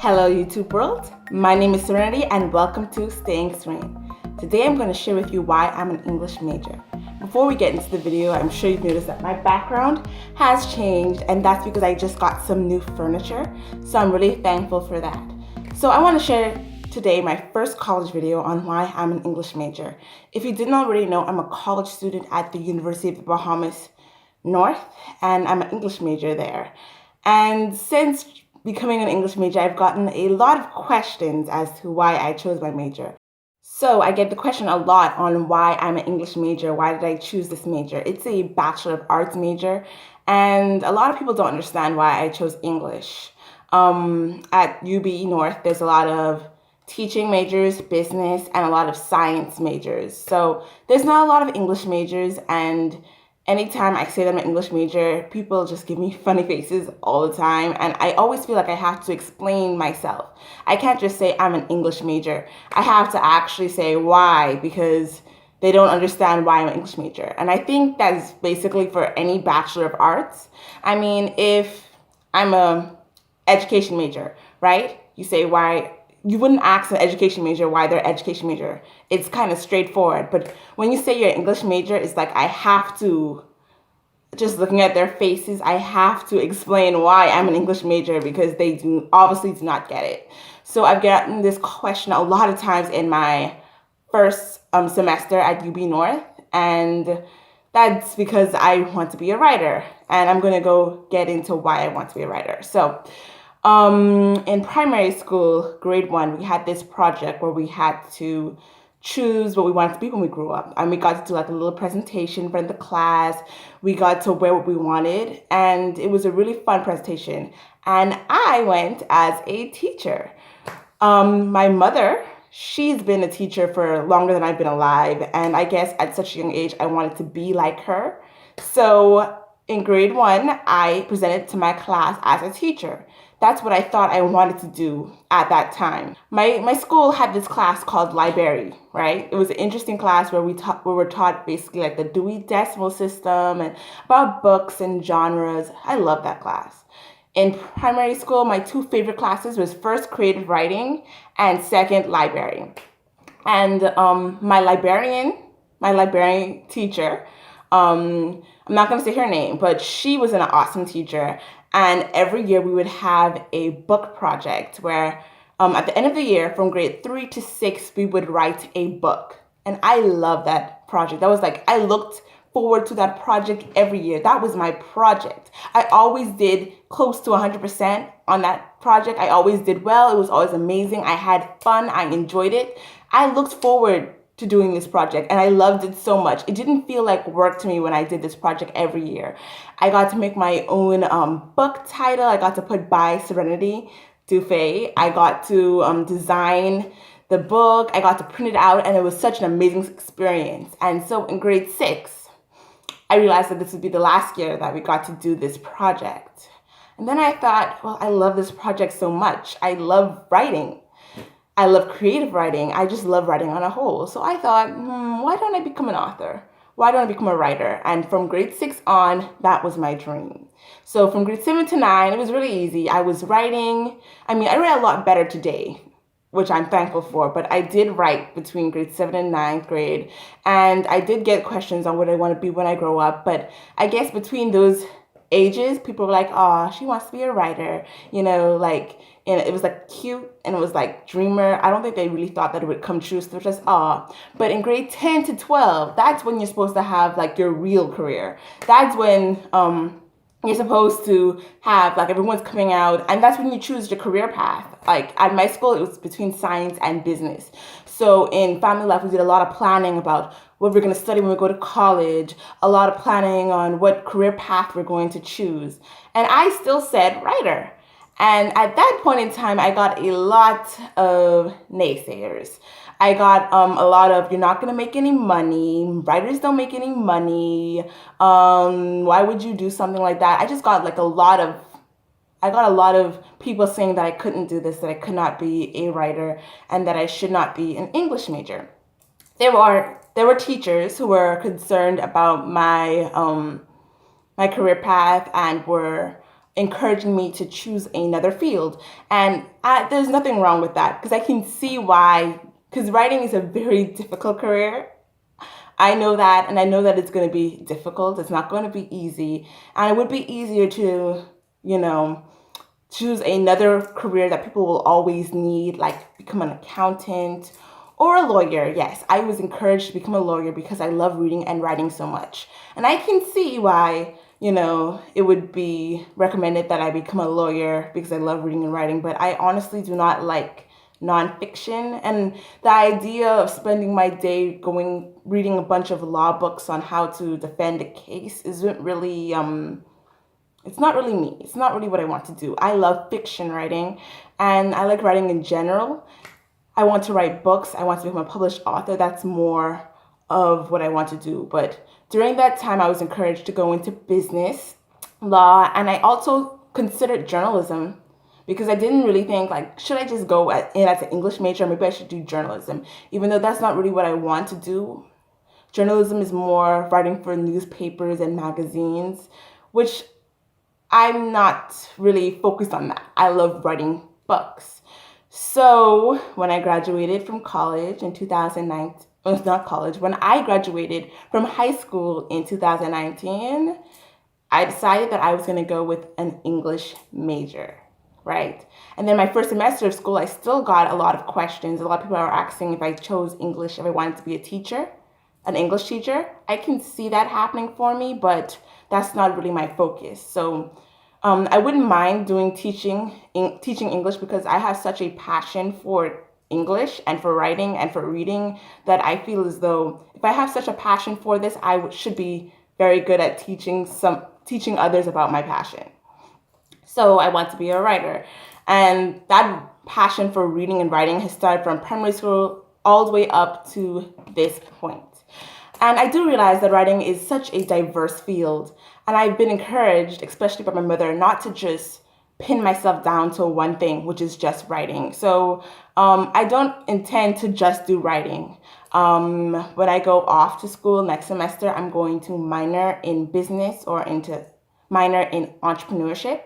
Hello YouTube world, my name is Serenity and welcome to Staying Serene. Today I'm going to share with you why I'm an English major. Before we get into the video, I'm sure you've noticed that my background has changed, and that's because I just got some new furniture, so I'm really thankful for that. So I want to share today my first college video on why I'm an English major. If you didn't already know, I'm a college student at the University of the Bahamas North, and I'm an English major there. And since becoming an English major, I've gotten a lot of questions as to why I chose my major. So I get the question a lot on why I'm an English major. Why did I choose this major? It's a Bachelor of Arts major, and a lot of people don't understand why I chose English. At UB North, there's a lot of teaching majors, business, and a lot of science majors. So there's not a lot of English majors, and anytime I say that I'm an English major, people just give me funny faces all the time, and I always feel like I have to explain myself. I can't just say I'm an English major. I have to actually say why, because they don't understand why I'm an English major. And I think that's basically for any Bachelor of Arts. I mean, if I'm a education major, right? You say why. You wouldn't ask an education major why they're an education major. It's kind of straightforward. But when you say you're an English major, it's like I have to, just looking at their faces, I have to explain why I'm an English major because they obviously do not get it. So I've gotten this question a lot of times in my first semester at UB North, and that's because I want to be a writer. And I'm going to go get into why I want to be a writer. So in primary school, grade 1, we had this project where we had to choose what we wanted to be when we grew up. And we got to do like a little presentation for the class. We got to wear what we wanted, and it was a really fun presentation. And I went as a teacher. My mother, she's been a teacher for longer than I've been alive. And I guess at such a young age, I wanted to be like her. So in grade 1, I presented to my class as a teacher. That's what I thought I wanted to do at that time. My school had this class called library, right? It was an interesting class where we were taught basically like the Dewey Decimal System and about books and genres. I love that class. In primary school, my two favorite classes was first creative writing and second library. And my librarian teacher, I'm not going to say her name, but she was an awesome teacher. And every year we would have a book project where at the end of the year, from grade 3 to 6, we would write a book. And I love that project. That was like, I looked forward to that project every year. That was my project. I always did close to 100% on that project. I always did well. It was always amazing. I had fun. I enjoyed it. I looked forward to doing this project, and I loved it so much. It didn't feel like work to me when I did this project every year. I got to make my own book title. I got to put by Serenity Dufay. I got to design the book. I got to print it out, and it was such an amazing experience. And so in grade 6, I realized that this would be the last year that we got to do this project. And then I thought, well, I love this project so much. I love writing. I love creative writing. I just love writing on a whole. So I thought, why don't I become an author? Why don't I become a writer? And from grade 6 on, that was my dream. So from grade 7 to 9, it was really easy. I was writing. I mean, I write a lot better today, which I'm thankful for, but I did write between grade 7 and 9th grade. And I did get questions on what I want to be when I grow up. But I guess between those ages, people were like, oh, she wants to be a writer, like, and it was like cute and it was like dreamer. I don't think they really thought that it would come true, so it was just but in grade 10 to 12, that's when you're supposed to have like your real career. That's when you're supposed to have, like, everyone's coming out, and that's when you choose your career path. Like at my school, it was between science and business. So in family life, we did a lot of planning about what we're going to study when we go to college, a lot of planning on what career path we're going to choose. And I still said writer. And at that point in time, I got a lot of naysayers. I got a lot of, you're not going to make any money. Writers don't make any money. Why would you do something like that? I just got like a lot of people saying that I couldn't do this, that I could not be a writer, and that I should not be an English major. There were teachers who were concerned about my career path and were encouraging me to choose another field. And there's nothing wrong with that because I can see why, because writing is a very difficult career. I know that, and I know that it's going to be difficult. It's not going to be easy. And it would be easier to, you know, choose another career that people will always need, like become an accountant or a lawyer. Yes, I was encouraged to become a lawyer because I love reading and writing so much. And I can see why, it would be recommended that I become a lawyer because I love reading and writing, but I honestly do not like nonfiction. And the idea of spending my day reading a bunch of law books on how to defend a case isn't really it's not really me. It's not really what I want to do. I love fiction writing and I like writing in general. I want to write books. I want to become a published author. That's more of what I want to do. But during that time, I was encouraged to go into business, law, and I also considered journalism because I didn't really think, like, should I just go in as an English major? Maybe I should do journalism, even though that's not really what I want to do. Journalism is more writing for newspapers and magazines, which I'm not really focused on that. I love writing books. So when I graduated from college in 2009, well, not college, when I graduated from high school in 2019, I decided that I was going to go with an English major, right? And then my first semester of school, I still got a lot of questions. A lot of people are asking if I chose English, if I wanted to be a teacher, an English teacher. I can see that happening for me, but that's not really my focus. So I wouldn't mind doing teaching English because I have such a passion for English and for writing and for reading that I feel as though if I have such a passion for this, I should be very good at teaching others about my passion. So I want to be a writer. And that passion for reading and writing has started from primary school all the way up to this point. And I do realize that writing is such a diverse field. And I've been encouraged, especially by my mother, not to just pin myself down to one thing, which is just writing. So I don't intend to just do writing. When I go off to school next semester, I'm going to minor in business or minor in entrepreneurship.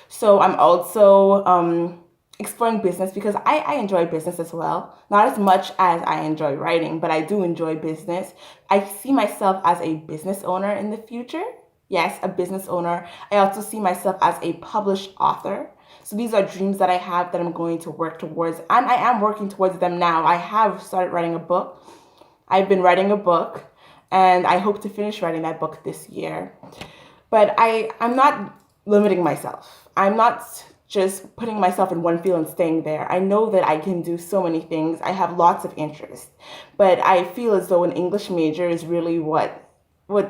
So I'm also exploring business because I enjoy business as well. Not as much as I enjoy writing, but I do enjoy business. I see myself as a business owner in the future. Yes, a business owner. I also see myself as a published author. So these are dreams that I have that I'm going to work towards. And I am working towards them now. I have started writing a book. I've been writing a book and I hope to finish writing that book this year. But I'm not limiting myself. I'm not just putting myself in one field and staying there. I know that I can do so many things. I have lots of interests. But I feel as though an English major is really what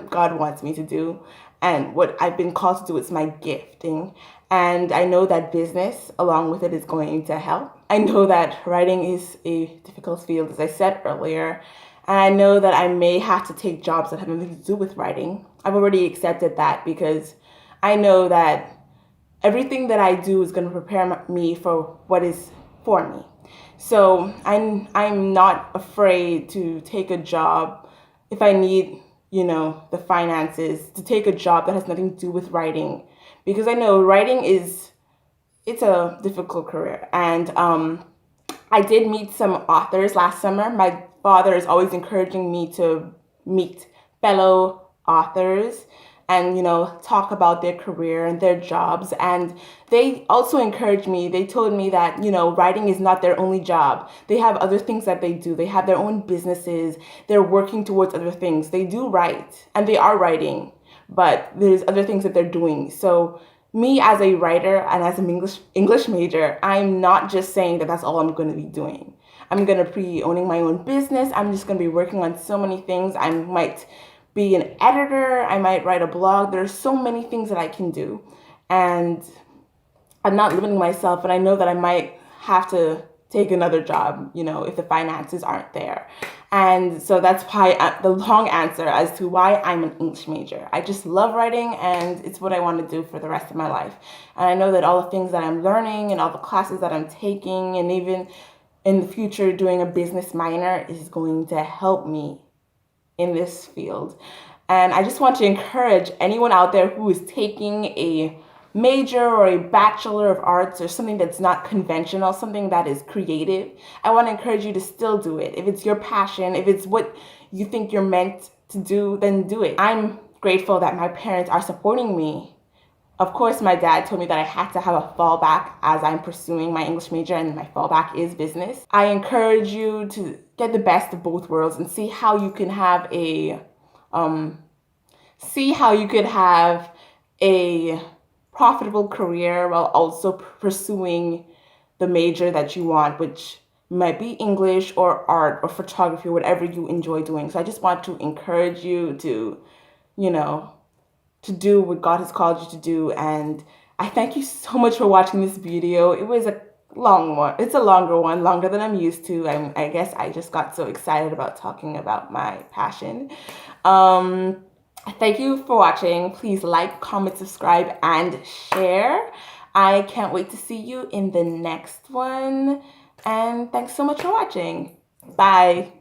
God wants me to do. And what I've been called to do is my gifting. And I know that business, along with it, is going to help. I know that writing is a difficult field, as I said earlier. And I know that I may have to take jobs that have nothing to do with writing. I've already accepted that because I know that everything that I do is going to prepare me for what is for me. So I'm not afraid to take a job if I need the finances, to take a job that has nothing to do with writing, because I know writing it's a difficult career. And I did meet some authors last summer. My father is always encouraging me to meet fellow authors and talk about their career and their jobs. And they also encouraged me. They told me that writing is not their only job. They have other things that they do. They have their own businesses. They're working towards other things. They do write and they are writing, but there's other things that they're doing. So me as a writer and as an English major, I'm not just saying that that's all I'm going to be doing. I'm going to be owning my own business. I'm just going to be working on so many things. I might be an editor. I might write a blog. There's so many things that I can do. And I'm not limiting myself. And I know that I might have to take another job, if the finances aren't there. And so that's why the long answer as to why I'm an English major. I just love writing and it's what I want to do for the rest of my life. And I know that all the things that I'm learning and all the classes that I'm taking and even in the future doing a business minor is going to help me in this field. And I just want to encourage anyone out there who is taking a major or a bachelor of arts or something that's not conventional, something that is creative, I want to encourage you to still do it. If it's your passion, if it's what you think you're meant to do, then do it. I'm grateful that my parents are supporting me. Of course, my dad told me that I had to have a fallback as I'm pursuing my English major, and my fallback is business. I encourage you to get the best of both worlds and see how you can have a profitable career while also pursuing the major that you want, which might be English or art or photography, whatever you enjoy doing. So I just want to encourage you to, to do what God has called you to do. And I thank you so much for watching this video. It was a long one. It's a longer one, longer than I'm used to. I guess I just got so excited about talking about my passion. Thank you for watching. Please like, comment, subscribe, and share. I can't wait to see you in the next one. And thanks so much for watching. Bye.